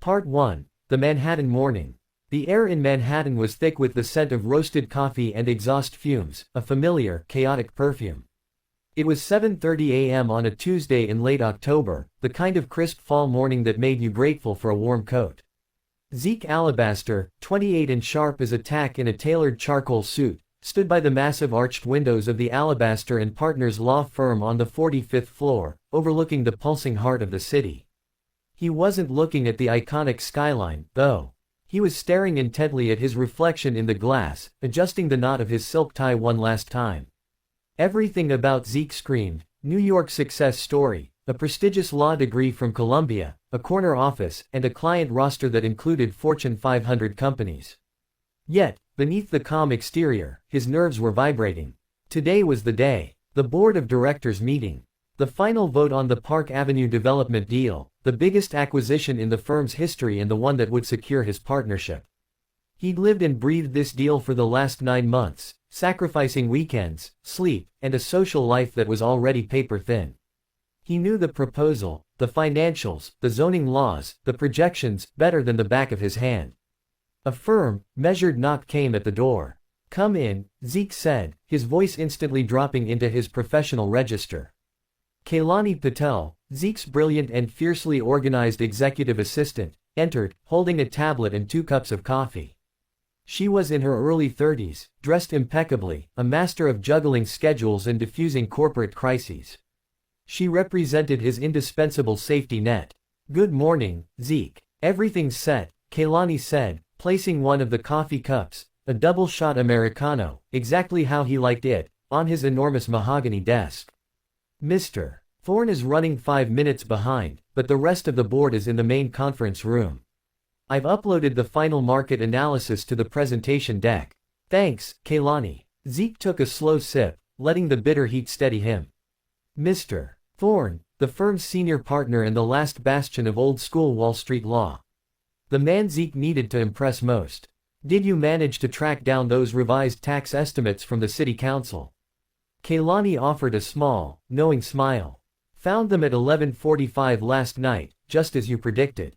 Part 1. The Manhattan Morning. The air in Manhattan was thick with the scent of roasted coffee and exhaust fumes, a familiar, chaotic perfume. It was 7:30 a.m. on a Tuesday in late October, the kind of crisp fall morning that made you grateful for a warm coat. Zeke Alabaster, 28 and sharp as a tack in a tailored charcoal suit, stood by the massive arched windows of the Alabaster and Partners law firm on the 45th floor, overlooking the pulsing heart of the city. He wasn't looking at the iconic skyline, though. He was staring intently at his reflection in the glass, adjusting the knot of his silk tie one last time. Everything about Zeke screamed, New York success story, a prestigious law degree from Columbia, a corner office, and a client roster that included Fortune 500 companies. Yet, beneath the calm exterior, his nerves were vibrating. Today was the day. The board of directors meeting. The final vote on the Park Avenue development deal, the biggest acquisition in the firm's history and the one that would secure his partnership. He'd lived and breathed this deal for the last 9 months, sacrificing weekends, sleep, and a social life that was already paper thin. He knew the proposal, the financials, the zoning laws, the projections, better than the back of his hand. A firm, measured knock came at the door. "Come in," Zeke said, his voice instantly dropping into his professional register. Kailani Patel, Zeke's brilliant and fiercely organized executive assistant, entered, holding a tablet and 2 cups of coffee. She was in her early 30s, dressed impeccably, a master of juggling schedules and diffusing corporate crises. She represented his indispensable safety net. "Good morning, Zeke. Everything's set," Kailani said, placing one of the coffee cups, a double-shot Americano, exactly how he liked it, on his enormous mahogany desk. "Mr. Thorne is running 5 minutes behind, but the rest of the board is in the main conference room. I've uploaded the final market analysis to the presentation deck." "Thanks, Kailani." Zeke took a slow sip, letting the bitter heat steady him. "Mr. Thorne, the firm's senior partner and the last bastion of old-school Wall Street law. The man Zeke needed to impress most. Did you manage to track down those revised tax estimates from the city council?" Kailani offered a small, knowing smile. "Found them at 11:45 last night, just as you predicted.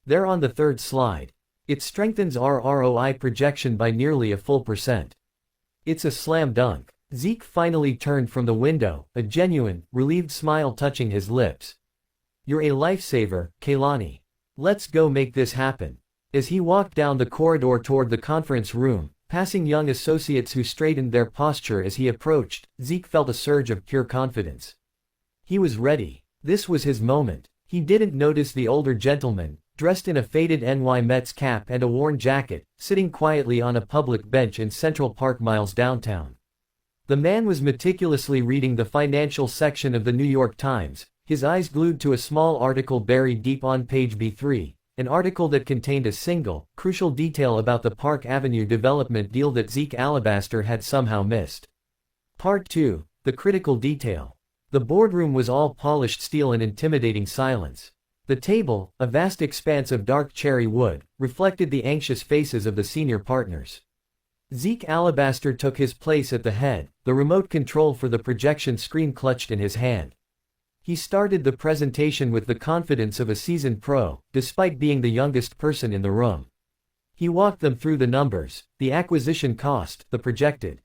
They're on the 3rd slide. It strengthens our ROI projection by nearly a full %. It's a slam dunk." Zeke finally turned from the window, a genuine, relieved smile touching his lips. "You're a lifesaver, Kailani. Let's go make this happen." As he walked down the corridor toward the conference room, passing young associates who straightened their posture as he approached, Zeke felt a surge of pure confidence. He was ready. This was his moment. He didn't notice the older gentleman, dressed in a faded NY Mets cap and a worn jacket, sitting quietly on a public bench in Central Park miles downtown. The man was meticulously reading the financial section of the New York Times, his eyes glued to a small article buried deep on page B3. An article that contained a single, crucial detail about the Park Avenue development deal that Zeke Alabaster had somehow missed. Part 2. The critical detail. The boardroom was all polished steel and intimidating silence. The table, a vast expanse of dark cherry wood, reflected the anxious faces of the senior partners. Zeke Alabaster took his place at the head, the remote control for the projection screen clutched in his hand. He started the presentation with the confidence of a seasoned pro, despite being the youngest person in the room. He walked them through the numbers, the acquisition cost, the projected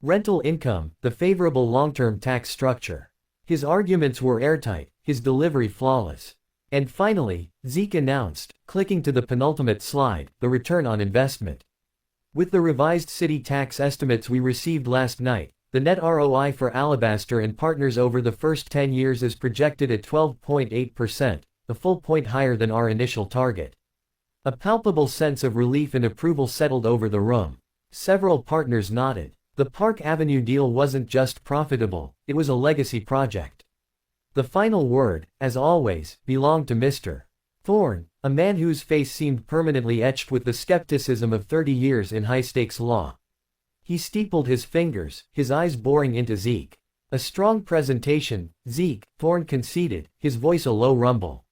rental income, the favorable long-term tax structure. His arguments were airtight, his delivery flawless. And finally, Zeke announced, clicking to the penultimate slide, the return on investment. "With the revised city tax estimates we received last night, the net ROI for Alabaster and Partners over the first 10 years is projected at 12.8%, a full point higher than our initial target." A palpable sense of relief and approval settled over the room. Several partners nodded. The Park Avenue deal wasn't just profitable, it was a legacy project. The final word, as always, belonged to Mr. Thorne, a man whose face seemed permanently etched with the skepticism of 30 years in high-stakes law. He steepled his fingers, his eyes boring into Zeke. "A strong presentation, Zeke," Thorne conceded, his voice a low rumble.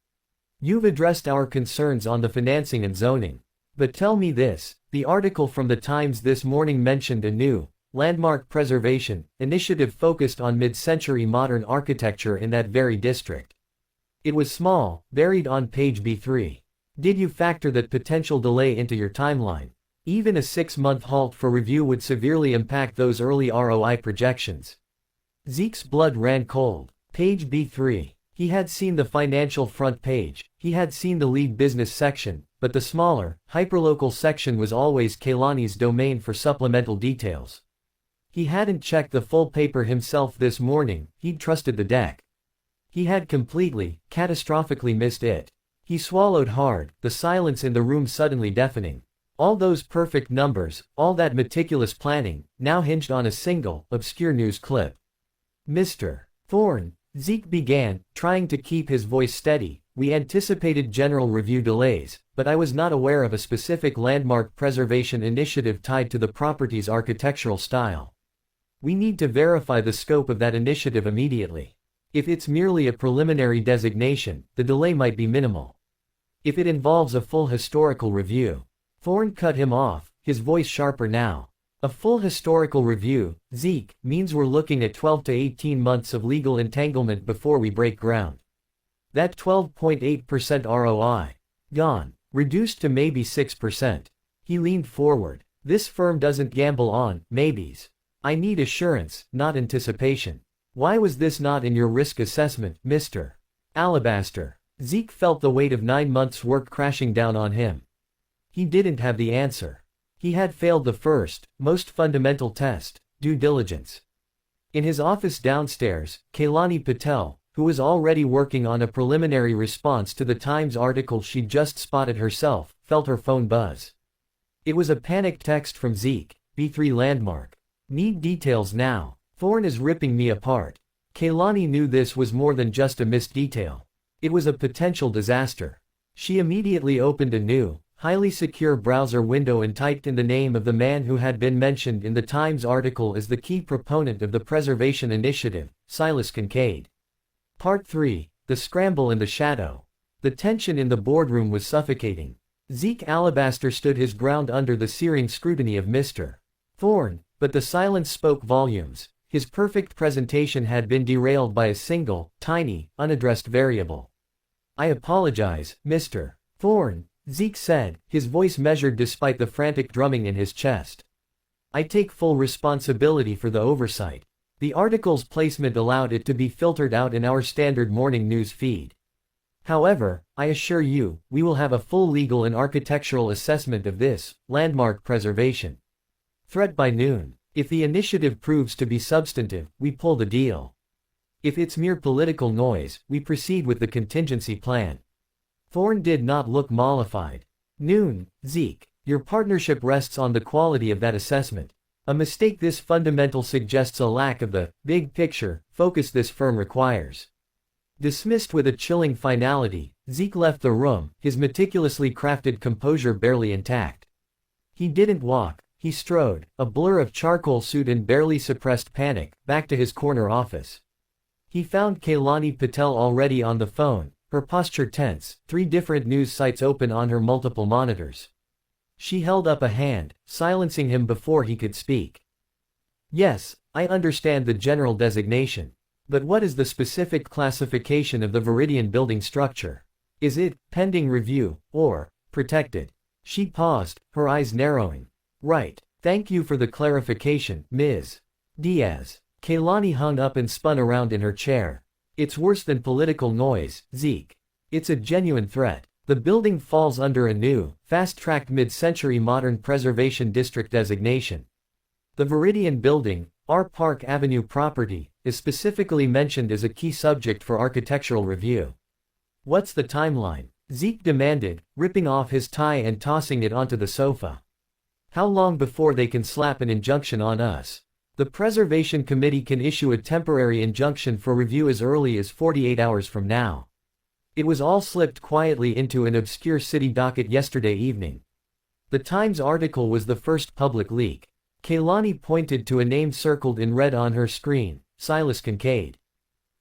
"You've addressed our concerns on the financing and zoning. But tell me this, the article from the Times this morning mentioned a new, landmark preservation initiative focused on mid-century modern architecture in that very district." It was small, buried on page B3. Did you factor that potential delay into your timeline? Even a 6-month halt for review would severely impact those early ROI projections. Zeke's blood ran cold. Page B3. He had seen the financial front page, he had seen the lead business section, but the smaller, hyperlocal section was always Kehlani's domain for supplemental details. He hadn't checked the full paper himself this morning, he'd trusted the deck. He had completely, catastrophically missed it. He swallowed hard, the silence in the room suddenly deafening. All those perfect numbers, all that meticulous planning, now hinged on a single, obscure news clip. Mr. Thorne, Zeke began, trying to keep his voice steady, we anticipated general review delays, but I was not aware of a specific landmark preservation initiative tied to the property's architectural style. We need to verify the scope of that initiative immediately. If it's merely a preliminary designation, the delay might be minimal. If it involves a full historical review. Thorne cut him off, his voice sharper now. A full historical review, Zeke, means we're looking at 12 to 18 months of legal entanglement before we break ground. That 12.8% ROI. Gone. Reduced to maybe 6%. He leaned forward. This firm doesn't gamble on maybes. I need assurance, not anticipation. Why was this not in your risk assessment, Mr. Alabaster? Zeke felt the weight of 9 months' work crashing down on him. He didn't have the answer. He had failed the first, most fundamental test, due diligence. In his office downstairs, Kehlani Patel, who was already working on a preliminary response to the Times article she'd just spotted herself, felt her phone buzz. It was a panicked text from Zeke, B3 landmark. Need details now. Thorne is ripping me apart. Kehlani knew this was more than just a missed detail. It was a potential disaster. She immediately opened a new, highly secure browser window and typed in the name of the man who had been mentioned in the Times article as the key proponent of the preservation initiative, Silas Kincaid. Part 3, The Scramble in the Shadow. The tension in the boardroom was suffocating. Zeke Alabaster stood his ground under the searing scrutiny of Mr. Thorne, but the silence spoke volumes. His perfect presentation had been derailed by a single, tiny, unaddressed variable. I apologize, Mr. Thorne, Zeke said, his voice measured despite the frantic drumming in his chest. I take full responsibility for the oversight. The article's placement allowed it to be filtered out in our standard morning news feed. However, I assure you, we will have a full legal and architectural assessment of this landmark preservation threat by noon. If the initiative proves to be substantive, we pull the deal. If it's mere political noise, we proceed with the contingency plan. Thorne did not look mollified. Noon, Zeke, your partnership rests on the quality of that assessment. A mistake this fundamental suggests a lack of the big picture focus this firm requires. Dismissed with a chilling finality, Zeke left the room, his meticulously crafted composure barely intact. He didn't walk, he strode, a blur of charcoal soot and barely suppressed panic, back to his corner office. He found Kehlani Patel already on the phone, her posture tense, 3 different news sites open on her multiple monitors. She held up a hand, silencing him before he could speak. Yes, I understand the general designation. But what is the specific classification of the Viridian building structure? Is it pending review, or protected? She paused, her eyes narrowing. Right. Thank you for the clarification, Ms. Diaz. Kehlani hung up and spun around in her chair. It's worse than political noise, Zeke. It's a genuine threat. The building falls under a new, fast-tracked mid-century modern preservation district designation. The Viridian building, our Park Avenue property, is specifically mentioned as a key subject for architectural review. What's the timeline? Zeke demanded, ripping off his tie and tossing it onto the sofa. How long before they can slap an injunction on us? The Preservation Committee can issue a temporary injunction for review as early as 48 hours from now. It was all slipped quietly into an obscure city docket yesterday evening. The Times article was the first public leak. Kehlani pointed to a name circled in red on her screen, Silas Kincaid.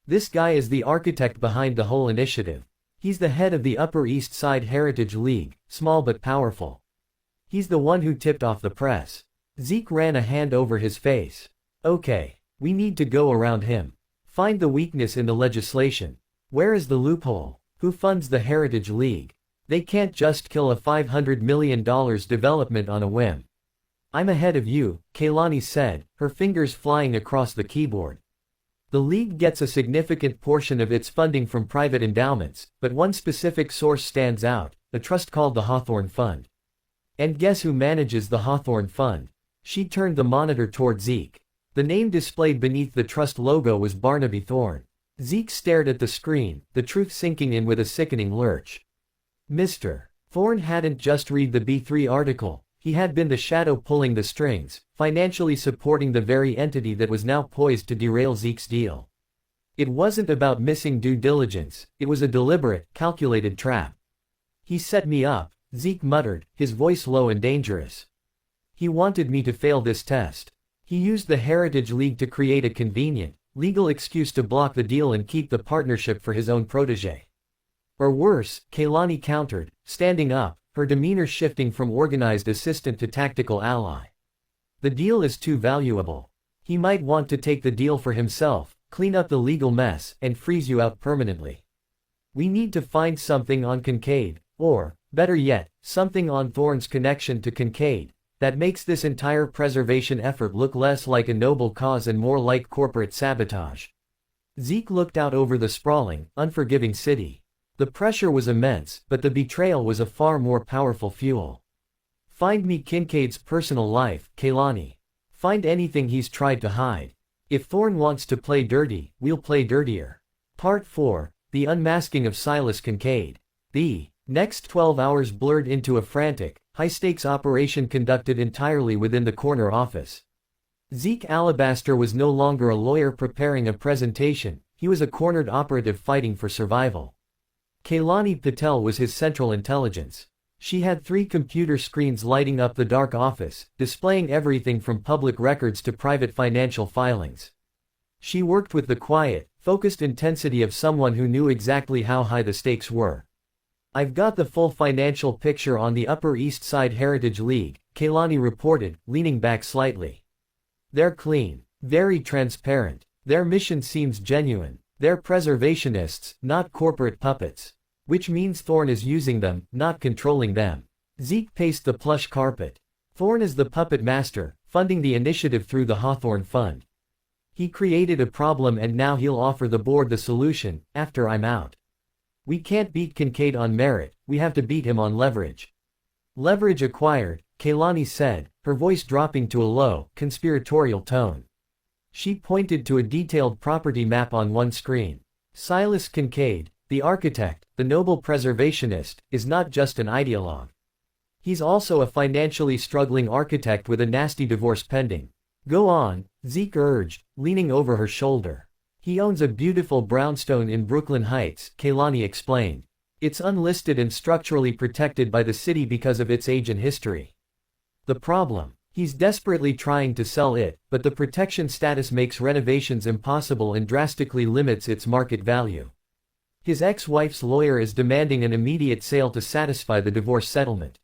This guy is the architect behind the whole initiative. He's the head of the Upper East Side Heritage League, small but powerful. He's the one who tipped off the press. Zeke ran a hand over his face. Okay, we need to go around him. Find the weakness in the legislation. Where is the loophole? Who funds the Heritage League? They can't just kill a $500 million development on a whim. I'm ahead of you, Kaylani said, her fingers flying across the keyboard. The League gets a significant portion of its funding from private endowments, but one specific source stands out, a trust called the Hawthorne Fund. And guess who manages the Hawthorne Fund? She turned the monitor toward Zeke. The name displayed beneath the trust logo was Barnaby Thorne. Zeke stared at the screen, the truth sinking in with a sickening lurch. Mr. Thorne hadn't just read the B3 article, he had been the shadow pulling the strings, financially supporting the very entity that was now poised to derail Zeke's deal. It wasn't about missing due diligence, it was a deliberate, calculated trap. He set me up, Zeke muttered, his voice low and dangerous. He wanted me to fail this test. He used the Heritage League to create a convenient, legal excuse to block the deal and keep the partnership for his own protege. Or worse, Kaylani countered, standing up, her demeanor shifting from organized assistant to tactical ally. The deal is too valuable. He might want to take the deal for himself, clean up the legal mess, and freeze you out permanently. We need to find something on Kincaid, or, better yet, something on Thorne's connection to Kincaid, that makes this entire preservation effort look less like a noble cause and more like corporate sabotage. Zeke looked out over the sprawling, unforgiving city. The pressure was immense, but the betrayal was a far more powerful fuel. Find me Kincaid's personal life, Kaylani. Find anything he's tried to hide. If Thorne wants to play dirty, we'll play dirtier. Part 4, The Unmasking of Silas Kincaid. The next 12 hours blurred into a frantic, high-stakes operation conducted entirely within the corner office. Zeke Alabaster was no longer a lawyer preparing a presentation, he was a cornered operative fighting for survival. Kaylani Patel was his central intelligence. She had 3 computer screens lighting up the dark office, displaying everything from public records to private financial filings. She worked with the quiet, focused intensity of someone who knew exactly how high the stakes were. I've got the full financial picture on the Upper East Side Heritage League, Kaylani reported, leaning back slightly. They're clean, very transparent. Their mission seems genuine. They're preservationists, not corporate puppets. Which means Thorne is using them, not controlling them. Zeke paced the plush carpet. Thorne is the puppet master, funding the initiative through the Hawthorne Fund. He created a problem and now he'll offer the board the solution, after I'm out. We can't beat Kincaid on merit, we have to beat him on leverage. Leverage acquired, Kaylani said, her voice dropping to a low, conspiratorial tone. She pointed to a detailed property map on one screen. Silas Kincaid, the architect, the noble preservationist, is not just an ideologue. He's also a financially struggling architect with a nasty divorce pending. Go on, Zeke urged, leaning over her shoulder. He owns a beautiful brownstone in Brooklyn Heights, Kaylani explained. It's unlisted and structurally protected by the city because of its age and history. The problem? He's desperately trying to sell it, but the protection status makes renovations impossible and drastically limits its market value. His ex-wife's lawyer is demanding an immediate sale to satisfy the divorce settlement.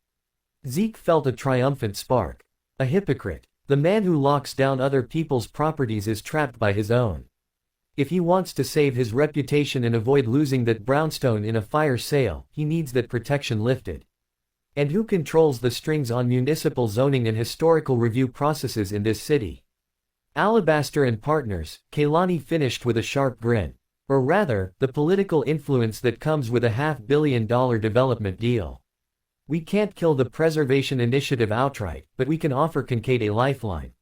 Zeke felt a triumphant spark. A hypocrite. The man who locks down other people's properties is trapped by his own. If he wants to save his reputation and avoid losing that brownstone in a fire sale, he needs that protection lifted. And who controls the strings on municipal zoning and historical review processes in this city? Alabaster and Partners, Kaylani finished with a sharp grin. Or rather, the political influence that comes with a $500 million development deal. We can't kill the preservation initiative outright, but we can offer Kincaid a lifeline.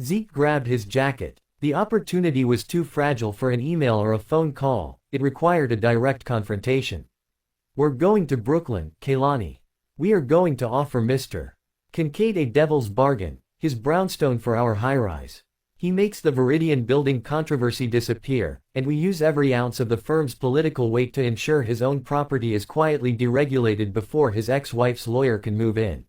Zeke grabbed his jacket. The opportunity was too fragile for an email or a phone call, it required a direct confrontation. We're going to Brooklyn, Kaylani. We are going to offer Mr. Kincaid a devil's bargain, his brownstone for our high-rise. He makes the Viridian building controversy disappear, and we use every ounce of the firm's political weight to ensure his own property is quietly deregulated before his ex-wife's lawyer can move in.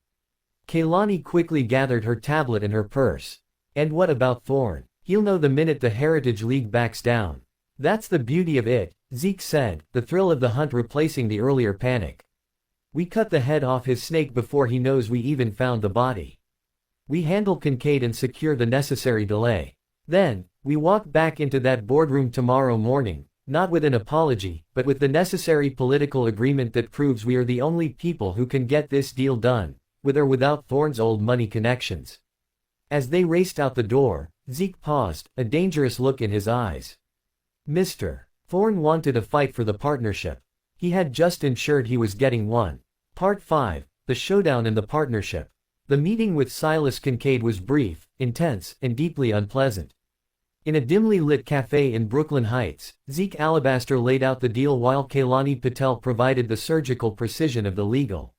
Kaylani quickly gathered her tablet and her purse. And what about Thorne? He'll know the minute the Heritage League backs down. That's the beauty of it, Zeke said, the thrill of the hunt replacing the earlier panic. We cut the head off his snake before he knows we even found the body. We handle Kincaid and secure the necessary delay. Then, we walk back into that boardroom tomorrow morning, not with an apology, but with the necessary political agreement that proves we are the only people who can get this deal done, with or without Thorne's old money connections. As they raced out the door, Zeke paused, a dangerous look in his eyes. Mr. Thorne wanted a fight for the partnership. He had just ensured he was getting one. Part 5, The Showdown in the Partnership. The meeting with Silas Kincaid was brief, intense, and deeply unpleasant. In a dimly lit cafe in Brooklyn Heights, Zeke Alabaster laid out the deal while Kailani Patel provided the surgical precision of the legal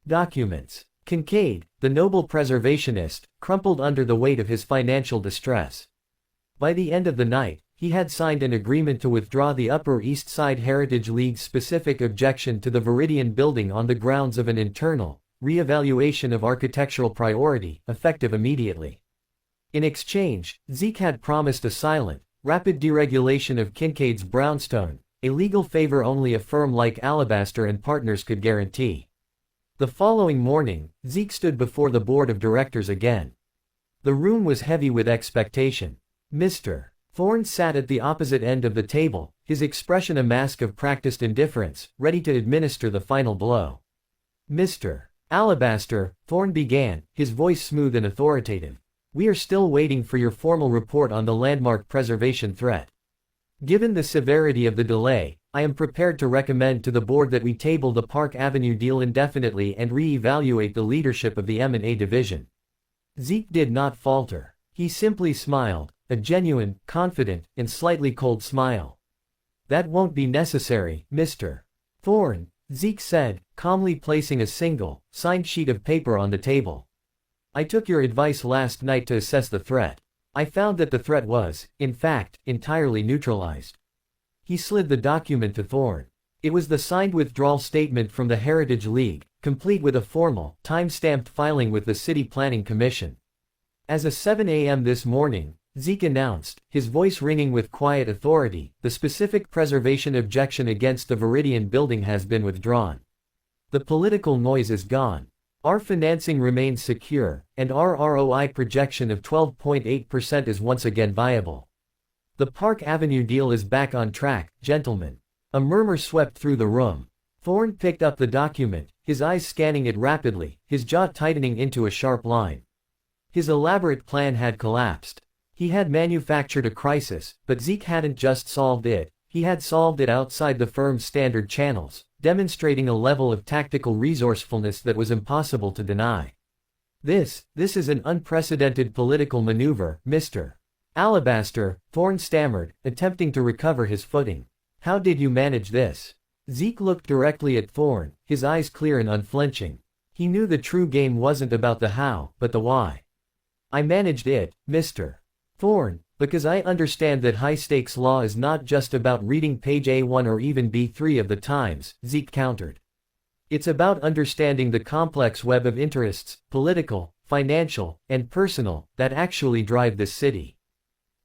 documents. Kincaid, the noble preservationist, crumpled under the weight of his financial distress. By the end of the night, he had signed an agreement to withdraw the Upper East Side Heritage League's specific objection to the Viridian building on the grounds of an internal re-evaluation of architectural priority, effective immediately. In exchange, Zeke had promised a silent, rapid deregulation of Kincaid's brownstone, a legal favor only a firm like Alabaster and Partners could guarantee. The following morning, Zeke stood before the board of directors again. The room was heavy with expectation. Mr. Thorne sat at the opposite end of the table, his expression a mask of practiced indifference, ready to administer the final blow. Mr. Alabaster, Thorne began, his voice smooth and authoritative. We are still waiting for your formal report on the landmark preservation threat. Given the severity of the delay, I am prepared to recommend to the board that we table the Park Avenue deal indefinitely and re-evaluate the leadership of the M&A division. Zeke did not falter. He simply smiled, a genuine, confident, and slightly cold smile. That won't be necessary, Mr. Thorne, Zeke said, calmly placing a single, signed sheet of paper on the table. I took your advice last night to assess the threat. I found that the threat was, in fact, entirely neutralized. He slid the document to Thorne. It was the signed withdrawal statement from the Heritage League, complete with a formal, time-stamped filing with the City Planning Commission. As of 7 a.m. this morning, Zeke announced, his voice ringing with quiet authority, the specific preservation objection against the Viridian building has been withdrawn. The political noise is gone. Our financing remains secure, and our ROI projection of 12.8% is once again viable. The Park Avenue deal is back on track, gentlemen. A murmur swept through the room. Thorne picked up the document, his eyes scanning it rapidly, his jaw tightening into a sharp line. His elaborate plan had collapsed. He had manufactured a crisis, but Zeke hadn't just solved it, he had solved it outside the firm's standard channels, demonstrating a level of tactical resourcefulness that was impossible to deny. This is an unprecedented political maneuver, Mr. Alabaster, Thorne stammered, attempting to recover his footing. How did you manage this? Zeke looked directly at Thorne, his eyes clear and unflinching. He knew the true game wasn't about the how, but the why. I managed it, Mr. Thorne, because I understand that high-stakes law is not just about reading page A1 or even B3 of the Times, Zeke countered. It's about understanding the complex web of interests, political, financial, and personal, that actually drive this city.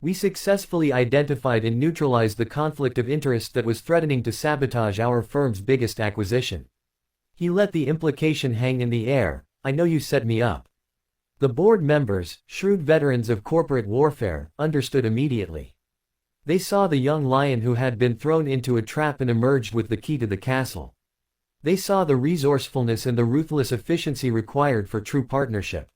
We successfully identified and neutralized the conflict of interest that was threatening to sabotage our firm's biggest acquisition. He let the implication hang in the air, I know you set me up. The board members, shrewd veterans of corporate warfare, understood immediately. They saw the young lion who had been thrown into a trap and emerged with the key to the castle. They saw the resourcefulness and the ruthless efficiency required for true partnership.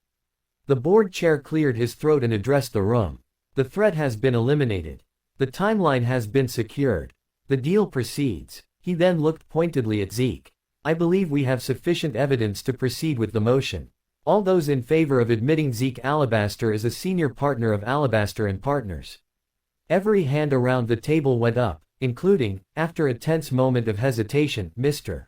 The board chair cleared his throat and addressed the room. The threat has been eliminated. The timeline has been secured. The deal proceeds. He then looked pointedly at Zeke. I believe we have sufficient evidence to proceed with the motion. All those in favor of admitting Zeke Alabaster as a senior partner of Alabaster and Partners. Every hand around the table went up, including, after a tense moment of hesitation, Mr.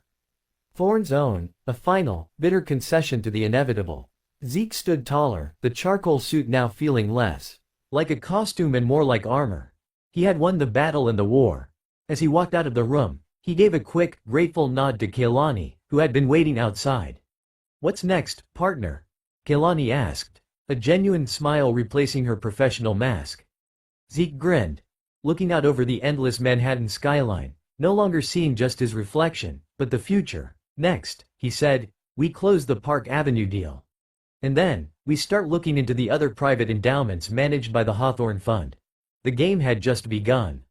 Thorne's own, a final, bitter concession to the inevitable. Zeke stood taller, the charcoal suit now feeling less like a costume and more like armor. He had won the battle and the war. As he walked out of the room, he gave a quick, grateful nod to Kailani, who had been waiting outside. What's next, partner? Kailani asked, a genuine smile replacing her professional mask. Zeke grinned, looking out over the endless Manhattan skyline, no longer seeing just his reflection, but the future. Next, he said, we close the Park Avenue deal. And then, we start looking into the other private endowments managed by the Hawthorne Fund. The game had just begun.